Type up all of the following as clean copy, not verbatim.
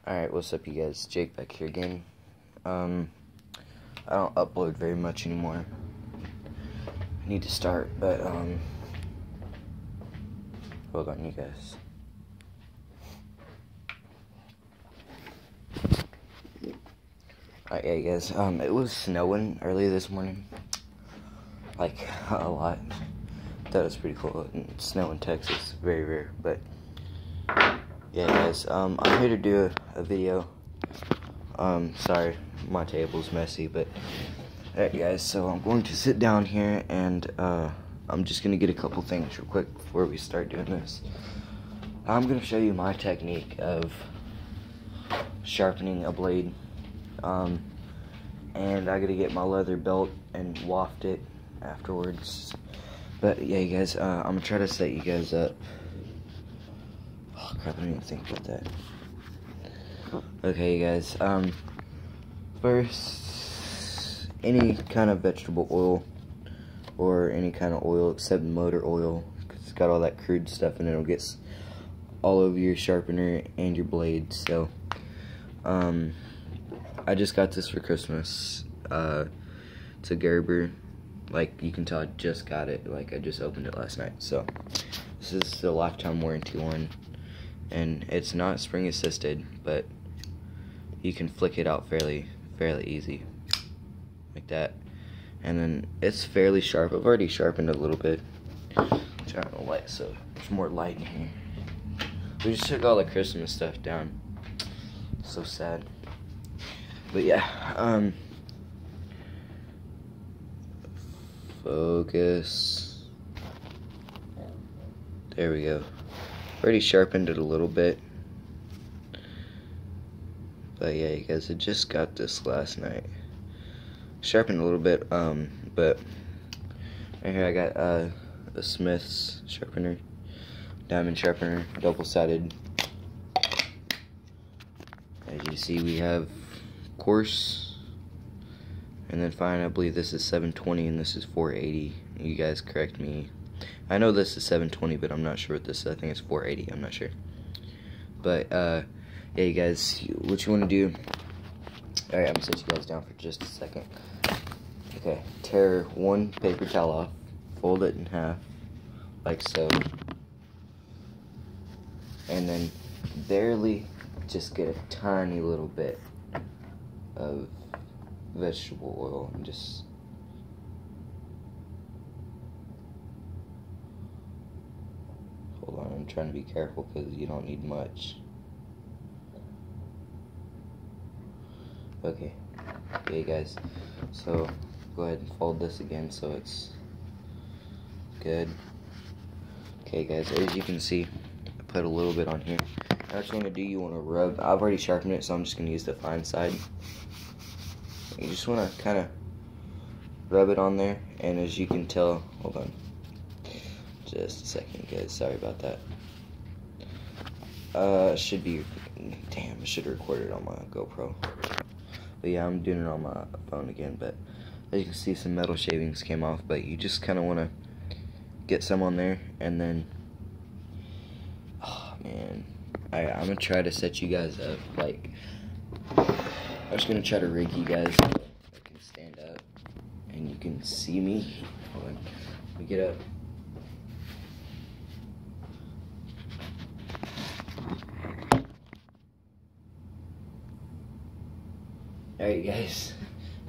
Alright, what's up you guys? Jake back here again. I don't upload very much anymore. I need to start, but hold on you guys. Alright, yeah you guys, it was snowing earlier this morning. Like, a lot. That was pretty cool. Snow in Texas, very rare, but yeah guys, I'm here to do a video. Sorry, my table's messy, but alright guys, so I'm going to sit down here and I'm just gonna get a couple things real quick before we start doing this. I'm gonna show you my technique of sharpening a blade, and I gotta get my leather belt and waft it afterwards. But yeah you guys, I'm gonna try to set you guys up. Oh crap, I didn't even think about that. Okay you guys, first, any kind of vegetable oil or any kind of oil except motor oil, because it's got all that crude stuff in it. It'll get all over your sharpener and your blade. So I just got this for Christmas. It's a Gerber. Like, you can tell I just got it, like I just opened it last night. So this is the lifetime warranty one, and it's not spring assisted, but you can flick it out fairly easy, like that. And then it's fairly sharp. I've already sharpened a little bit. Turn on the light so there's more light in here. We just took all the Christmas stuff down. So sad. But yeah, focus. There we go. Already sharpened it a little bit. But yeah, you guys, I just got this last night. Sharpened a little bit, but right here I got a Smith's sharpener, diamond sharpener, double-sided. As you see, we have coarse, and then fine. I believe this is 720 and this is 480. You guys correct me. I know this is 720, but I'm not sure what this is. I think it's 480. I'm not sure. But yeah, you guys, what you want to do? All right, I'm gonna set you guys down for just a second. Okay, tear one paper towel off, fold it in half, like so, and then barely just get a tiny little bit of vegetable oil and just hold on. I'm trying to be careful because you don't need much. Okay, guys, so go ahead and fold this again so it's good. Okay guys, as you can see, I put a little bit on here. Now what you want to do, you want to rub. I've already sharpened it, so I'm just going to use the fine side. You just want to kind of rub it on there, and as you can tell, hold on just a second guys, sorry about that. Should be, damn, I should have recorded it on my GoPro. But yeah, I'm doing it on my phone again. But as you can see, some metal shavings came off. But you just kind of want to get some on there, and then, oh man, alright, I'm gonna try to set you guys up. Like, I'm just gonna try to rig you guys so I can stand up and you can see me. Hold on, let me get up. Alright guys,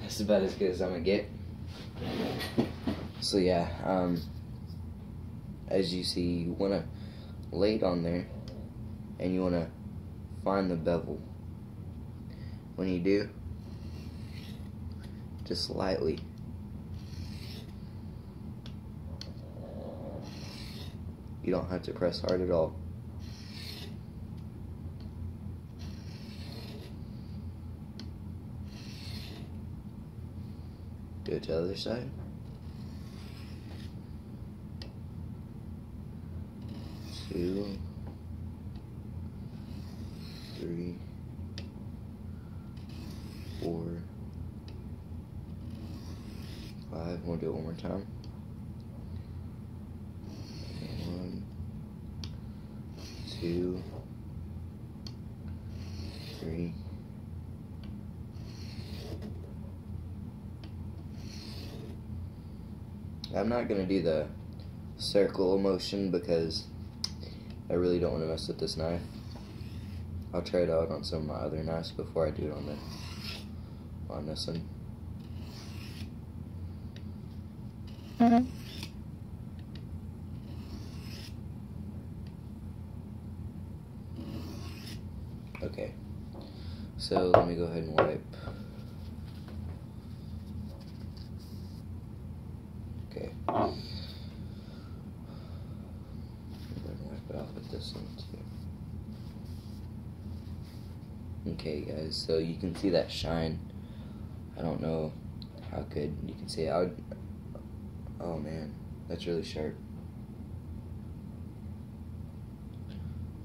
that's about as good as I'm gonna get. So yeah, as you see, you wanna lay it on there and you wanna find the bevel. When you do, just lightly you don't have to press hard at all. Do it to the other side. Two, three, 4, 5. We'll do it one more time. 1, 2, 3. I'm not going to do the circle motion because I really don't want to mess with this knife. I'll try it out on some of my other knives before I do it on this one. Okay, so let me go ahead and wipe. Okay. I'm going to wipe it off with this one too. Okay guys, so you can see that shine. I don't know how good you can see it. Oh man, that's really sharp.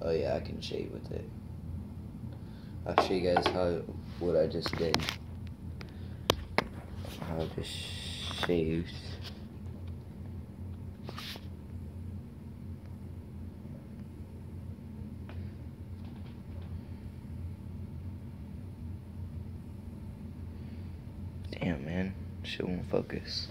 Oh yeah, I can shave with it. I'll show you guys what I just did. How I just shaved. Damn man, shit won't focus.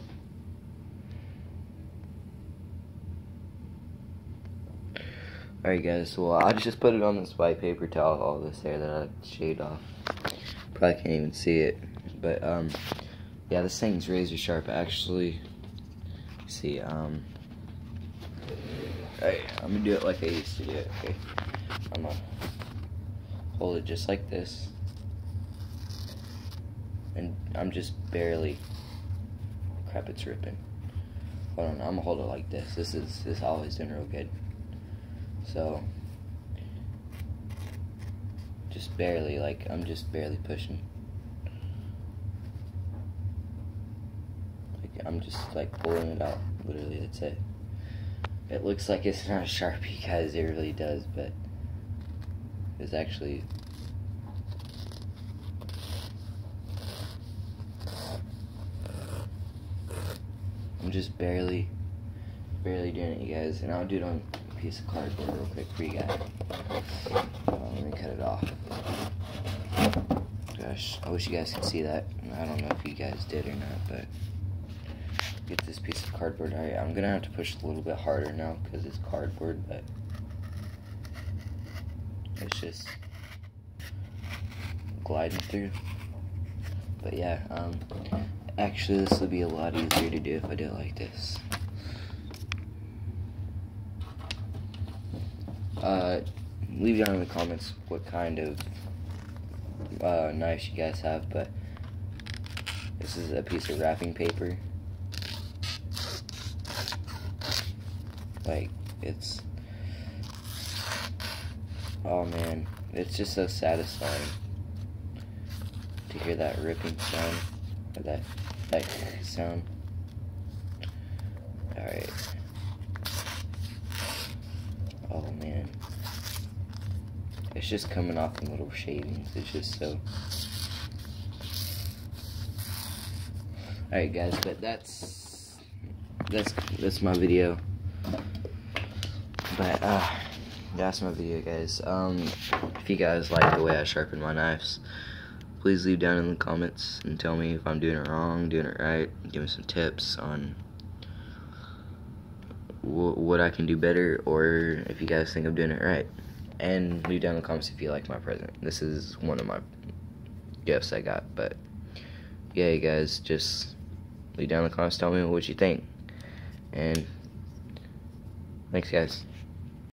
Alright guys, well I just put it on this white paper towel, all this hair that I shaved off. Probably can't even see it. But yeah, this thing's razor sharp actually. See, alright, I'm gonna do it like I used to do it, okay? I'm gonna hold it just like this. And I'm just barely, crap, it's ripping. Hold on, I'm gonna hold it like this. This is always doing real good. So, just barely, like, I'm just barely pushing. Like, I'm just, like, pulling it out, literally, that's it. It looks like it's not a Sharpie, guys, it really does, but it's actually... I'm just barely doing it, you guys, and I'll do it on a piece of cardboard real quick for you guys. Let me cut it off. Gosh, I wish you guys could see that. I don't know if you guys did or not, but get this piece of cardboard. Alright, I'm gonna have to push a little bit harder now because it's cardboard, but it's just gliding through. But yeah, actually this will be a lot easier to do if I do it like this. Leave down in the comments what kind of knives you guys have, but this is a piece of wrapping paper. Like, it's, oh man, it's just so satisfying to hear that ripping sound, or that sound. Alright. Oh man. It's just coming off in little shavings. It's just so... Alright guys, but that's my video. But that's my video, guys. If you guys like the way I sharpen my knives, please leave down in the comments and tell me if I'm doing it wrong, doing it right. Give me some tips on what I can do better, or if you guys think I'm doing it right. And leave down in the comments if you like my present. This is one of my gifts I got. But yeah, you guys, just leave down in the comments, tell me what you think. And thanks, guys.